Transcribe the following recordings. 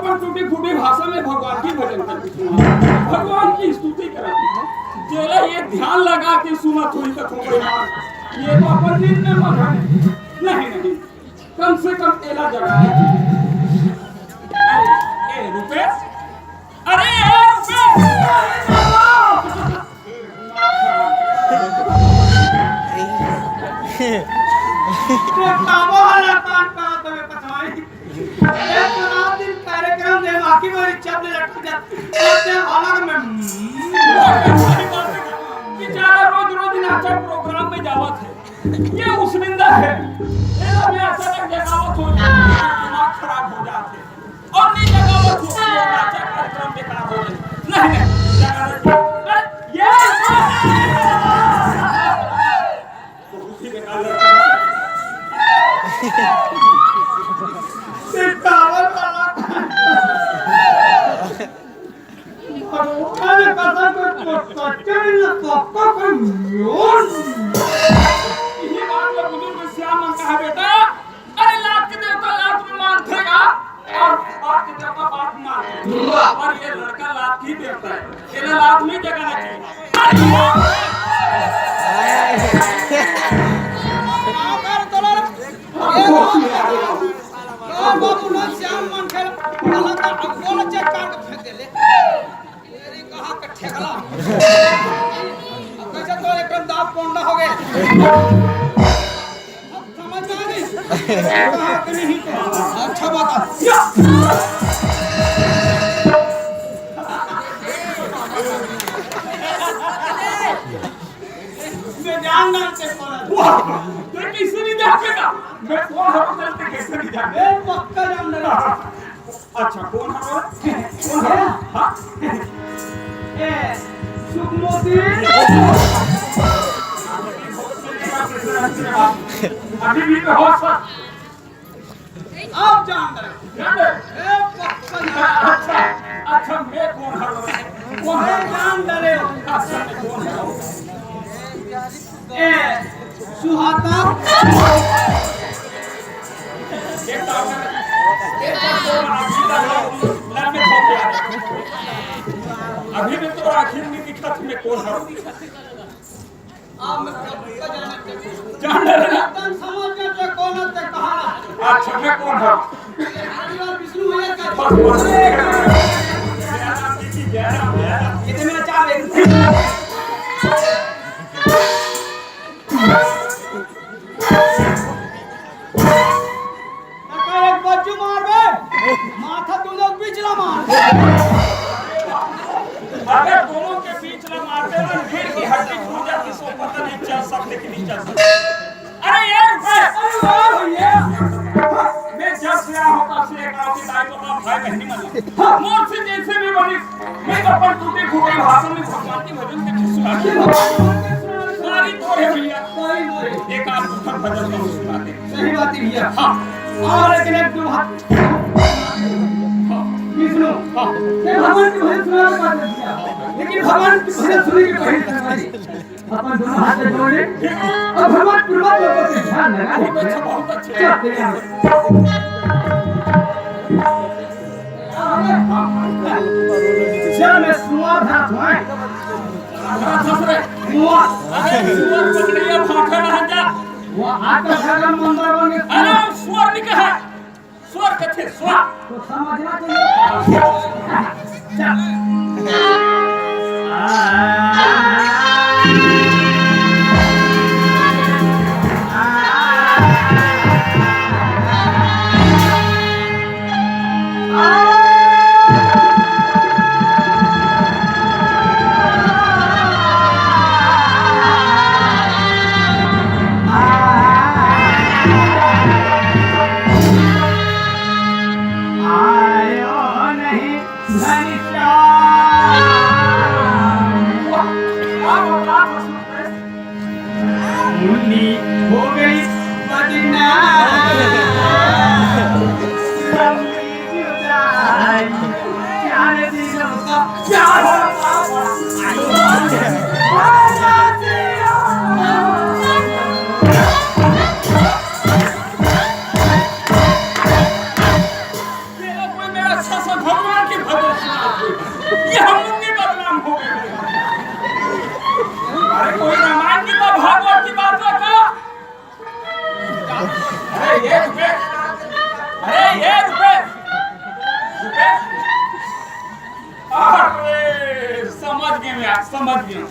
अपन टूटी फूटी भाषा में भगवान की भजन करती, भगवान की स्तुति करती। जेला ये ध्यान लगा के सुना थोड़ी तो थोड़ी मार, ये तो अपन नींद में मगन है। नहीं कम से कम एला जगा। ए रुपेश, अरे ए कार्यक्रम दे बाकी मेरी चप ले लटक जाते हालांकि मैं बेचारा रोज नाचा प्रोग्राम में जावत है, ये उसमिंदा है। मैं अचानक जगावत हो दिमाग खराब हो जाते और नहीं जगावत हो नाचा कार्यक्रम बेकार हो जाए। नहीं जगा ये बहुत ही बेकार सितावर वाला भगवान का तो कच्चे न पक्का कोई म्योन ये बात में बुजुर्ग श्याम मन कहा बेटा, अरे लात के देवता लात में मानतेगा और बात के देवता बात में मानते, और ये लड़का लात की देवता है, ये लात में जगाना चाहिए। बाबू ना श्याम मन खेल वाला का अगोला चेक काट के फेंक दे ले तेरी कहा के ठेकला कैसे तो एकदम दाब पोंडा हो गए। अब समझ में आ गई कहा कि नहीं तो अच्छा बता मैं जान ना से पड़ा तो किसी नहीं जाएगा, मैं कौन हूँ चलते कैसे नहीं जाएगा। ए पक्का जान ना। अच्छा कौन है हाँ ए सुमोदी अभी भी तो होश है। आप जान रहे ए पक्का अच्छा अच्छा मैं कौन कौन है जान डरे अच्छा मैं कौन है ए सुहाता अभी भी तो आखिर में दिखा तुम्हें कौन है। आप पक्का जान रहे एकदम समझ के तो कौन है कहा अच्छा मैं कौन है विष्णु भैया का कितने मेरा चार एक बच्चू मार बे माथा तुम लोग पिछला मार अगर दोनों के बीच में मारते ना रीढ़ की हड्डी टूट जाती सो पता नहीं चल सकते कि नहीं चल सकते। अरे यार भैया मैं जब से आया हूँ तब से एक गाँव की दाई को भाई बहनी मना मोर से जैसे भी बनी मैं अपन टूटे फूटे भाषण में भगवान की भजन के सुना सारी तो है भैया एक आध दूसरा भजन का सुनाते सही बात है भैया हाँ और लेकिन एक दो हाथ विष्णु ये भगवान की भजन सुनाने का बात है लेकिन भगवान की भजन सुनने के पहले तक अपन दोनों हाथ जोड़े और भगवान पूर्वा लोगों पे ध्यान लगा बहुत अच्छा चल मैं सुआ था तुम्हें सुआ सुअर पकड़िया फाटा रह जा वो आटा सागर मंदिर बन गया अरे सुअर निकल है सुअर कथे सुअर तो समझना चाहिए हो गई बदना प्यार मेरा कोई मेरा अच्छा सा अरे ये रुपए, अरे ये रुपए, रुपए। अरे समझ गए मैं, समझ गए।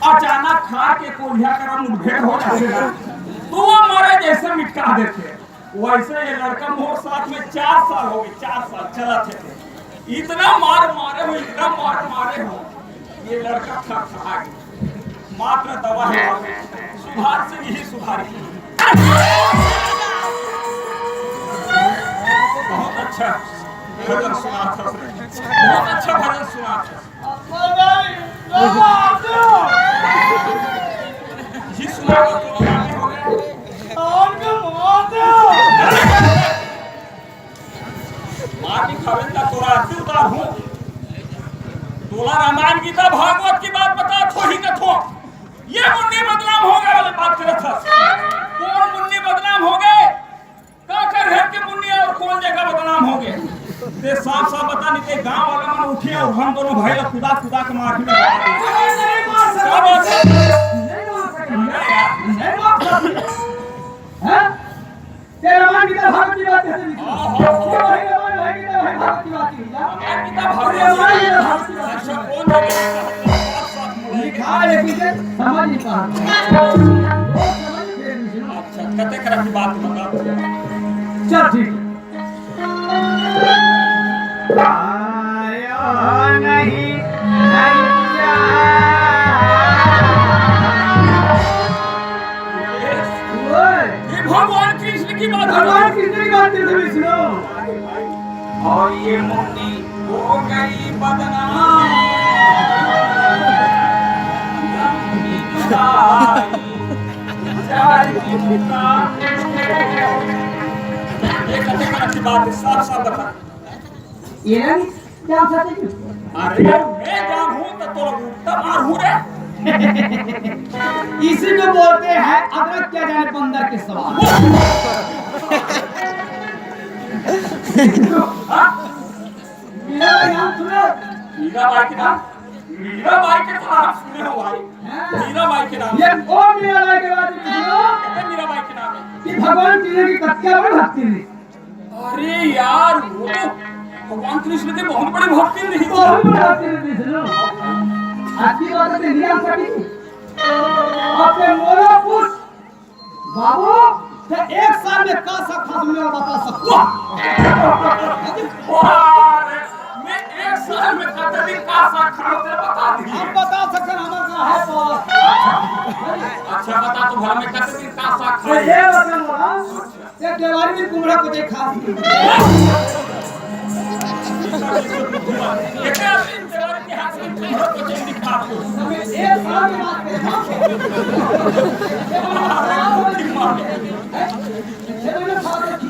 अचानक खा के कोल्हिया का मुठभेड़ हो जाएगा तो वो हमारे जैसे मिटका देते। वैसे ये लड़का मोर साथ में 4 साल हो गए, 4 साल चला थे। इतना मार मारे हो, इतना मार मारे हो, ये लड़का खा गया। मात्र दवा है, सुधार से यही सुधारी। बहुत अच्छा भजन सुना था, बहुत अच्छा भजन सुना था। जी सुना तो रानी हो गए। मार की खबर का तोरा दिलदार हूँ। तोला रामायण गीता भागवत की बात बता थो ही न थो। ये मुन्नी बदनाम हो गए वाले बात करत था। कौन मुन्नी बदनाम हो गए? का कर है कि मुन्नी और कौन जगह बदनाम हो गए? ते साफ साफ बता नहीं ते गांव वाला मन उठे और हम दोनों भाई लोग खुदा खुदा के मार में नहीं मार सकते हैं। तेरा मान गीता भागवत की बात कैसे लिखी? ये भाई भागवत की बात की गीता भागवत अच्छा कौन जगह लिखा है लेकिन समझ नहीं पा अच्छा कते करम की बात बता। चल ठीक आयो नहीं नैया ये भगवान कृष्ण की बात है। भगवान कृष्ण की बात कैसे भी सुनो। और ये मुन्नी हो गई बदनाम। ये कते करम की बात है, साफ साफ बता। ये क्या चाहते हो? अरे मैं जान हूं तो तो उल्टा मार हूं रे। इसी को बोलते हैं अदरक क्या जाने बंदर के सवाल। मेरा नाम सुनो। मीराबाई के नाम, मीराबाई के तो नाम सुने हो भाई। मीराबाई के नाम, ये ओ मीराबाई के बात सुनो। कहते मीराबाई के नाम है कि भगवान कृष्ण की कत्या में भक्ति थी। अरे यार वो तो भगवान कृष्ण की बहुत बड़ी भक्ति नहीं बहुत बड़ी भक्ति थी सुनो। अच्छी बात है नियम सभी अपने मोला पुरुष बाबू तो 1 साल में का सकता तुम्हें बता सकता। मैं 1 साल में कतई का खा तेरे बता दी। हम बता सकते हमारा है तो अच्छा बता तो घर में कतई का तो ये बता मोला ये देवारी में कुमड़ा को देखा कितने दिन देवारी के हाथ में कुमड़ा को दिखा दो। हमें 1 साल में बात करें हम ये मैंने फादर की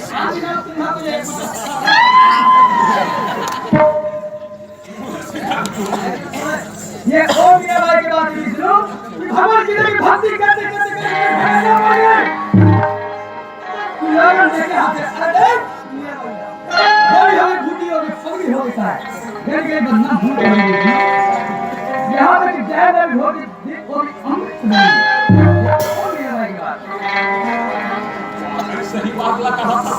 शादी ना तुम्हारा को एक ये ओ मीराबाई के बात नहीं सुनो कि भगवान की भक्ति करते करते करते लोगों देखे हाथ अरे कोई हमें भूटी हो गई पगड़ी हो गई है फिर के बदनाम हो गई। यहाँ तक कि जय हो गई और अमृत नहीं ओ मीराबाई की बात सही बात ला कहा था।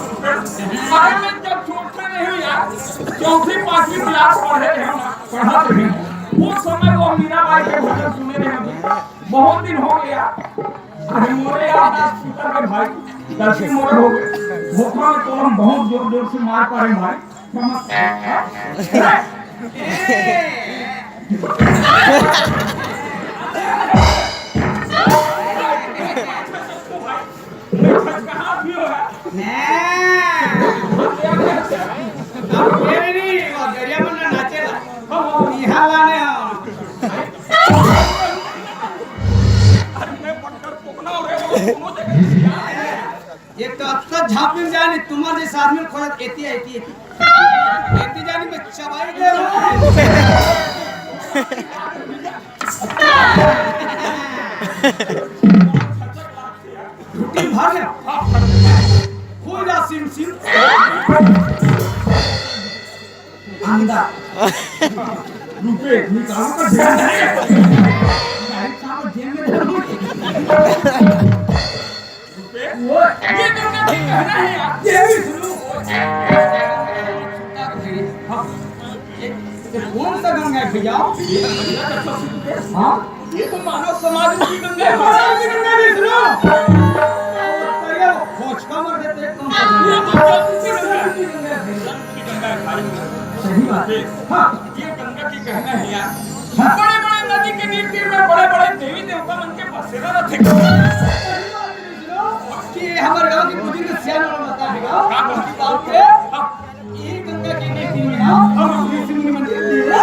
अरे मैं जब छोटे नहीं हुई यार 4वीं 5वीं क्लास पढ़े थे पढ़ा थे उस समय वो मीराबाई के भजन सुने रहे हैं। बहुत दिन हो गया। अरे मोरे याद स्पीकर में भाई गलती मोरे हो गए। भोखा में तो हम बहुत जोर जोर से मार पा रहे भाई। कहाँ भी हो ये तो अच्छा झापी जाने तुम्हारे जैसे आदमी खोजत एती जाने में चबाई दे रुटी भर ले पूरा सिम सिम अंदर रुपए निकाल कर दे साहब जेब में वो ये गंगा की कहना है यार। ये भी सुनो हाँ ये कौन सा गंगा है भैया हाँ ये तो मानव समाज की गंगा है। महाराज की गंगा भी सुनो अरे वो खोज का मर देते हैं कौन सा ये गंगा तो जल की गंगा है। की गंगा है भैया जल की गंगा है भाई। सही बात है हाँ ये गंगा की कहना है यार। बड़े बड़े नदी के नीर तीर में बड़े बड़े देवी देवता मन के बसेरा रहते। कि हमारे गांव की बुजुर्ग सियान बता देगा कि बाप के ये गंगा के नीति में ना हम ऋषि मुनि मंदिर तेरा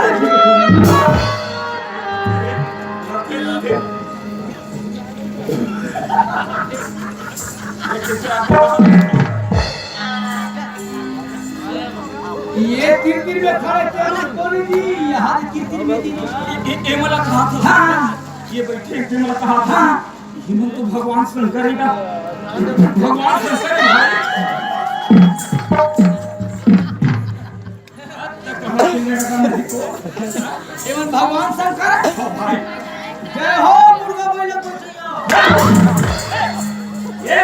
ये तीर में खड़े थे कौन जी यहाँ तीर में जी ये मला कहा था। हाँ ये बैठे थे मला कहा था। हिमन तो भगवान शंकर ही ना। भगवान शंकर है एवं भगवान शंकर भाई। जय हो मुर्गा बोले ये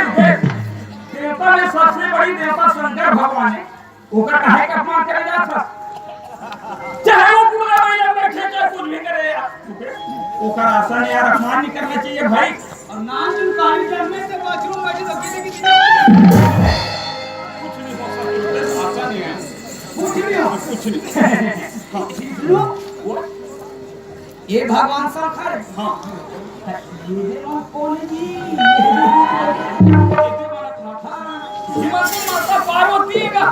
देवता में सबसे बड़ी देवता शंकर भगवान है। ओकर काहे का अपमान करे जात है? चाहे वो पूरा महिला बैठे चाहे कुछ भी करे यार। ओकर आसन यार अपमान नहीं करना चाहिए भाई। और नाम कहानी जन्मे से बाथरूम बैठे तो किसी की कुछ नहीं हो सकता। आसन ही है। कुछ नहीं हो कुछ नहीं। सुनो ये भगवान शंकर हाँ। ये देव कौन जी हिमन की माता पार्वती है का?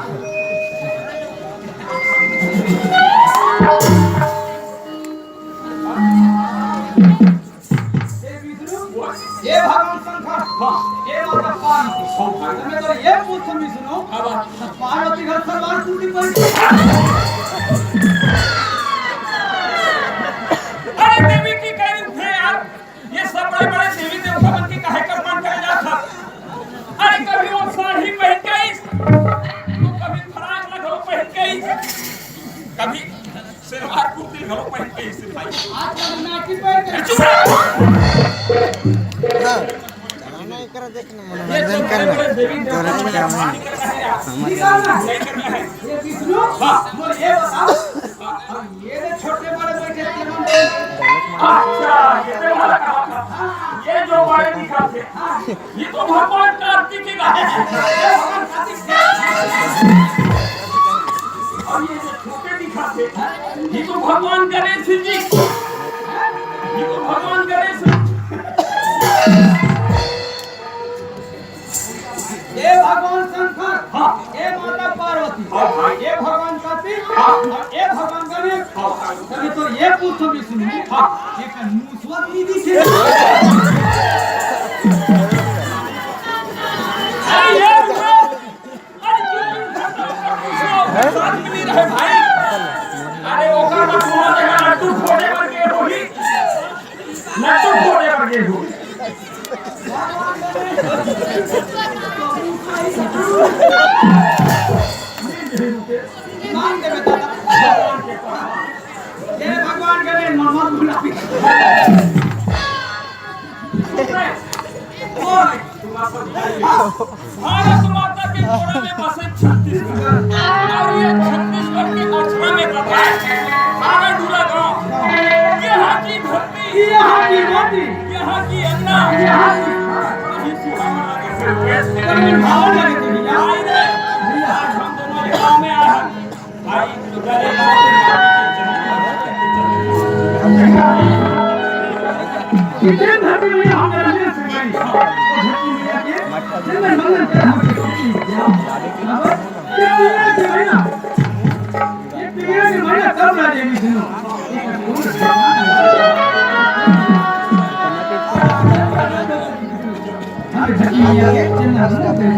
ये भगवान शंकर हाँ। ये माता पार्वती तुम्हें तो ये पूछो भी सुनो अब पार्वती घर सलवार टूटी पड़ी अरे देवी की कह रही उठे यार। ये सब बड़े बड़े देवी देवता मन की काहे का अपमान करे जात था? अरे कभी वो साड़ी पहन के आई, तो कभी फराक लगो पहन के आई, कभी सलवार कुर्ती घरो पहन के आई सिर भाई। आज नाटी पहन के चुप नहीं कर देखना ये मनोरंजन सब बड़े बड़े देवी देवता मन का अपमान नहीं करना है यार। निकालना नहीं करना है। ये विष्णु बोल ये बताओ अब ये जो छोटे बड़े बैठे थे अच्छा ये तो वाला कहा था। ये जो बड़े दिखा थे ये तो भगवान कार्तिक की गाय है। ये भगवान कार्तिक थे। और ये जो छोटे दिखा थे ये तो भगवान गणेश जी। ये तो भगवान गणेश। ये भगवान शंकर हाँ। ये माता पार्वती हाँ भाई। ये भगवान कार्तिक हाँ। और ये भगवान गणेश हाँ। तभी तो ये पूछो भी सुनो हाँ। ये का मुसवत नहीं दिखे अरे ये अरे क्यों साथ में नहीं रहे भाई? अरे ओकर का सुना देगा लड्डू फोड़े पर के होई। लड्डू फोड़े पर के होई। मान दे बेटा ये भगवान गणेश मोहम्मद गुलाबी भारत माता के कोने में बसे छत्तीसगढ़ और ये छत्तीसगढ़ के अछरा में बसा है सारा डूरा गांव। यहाँ की धरती, यहाँ की माटी यहाँ की अन्ना, यहाँ की बड़ी सुहावना लगे से कभी भाव लगे तो भैया भाई रे, आज हम दोनों ये गांव में आए हैं। भाई गले कितने धरती में हम रहने से गई धरती में के जन्म मंगल के हम ये पिया के महीना तब ना देवी सुनो हम धरती में के जन्म मंगल के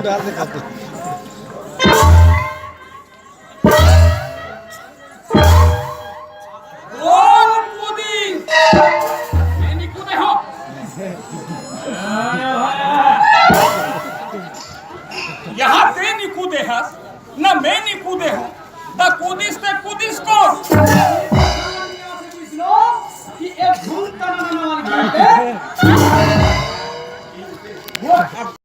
डाल दे खाते कौन कूदी मैं नहीं कूदे हो यहाँ ते नहीं कूदे हस ना मैं नहीं कूदे हो ता कूदिस ते कूदिस कौन कि एक भूत का नाम वाली बात है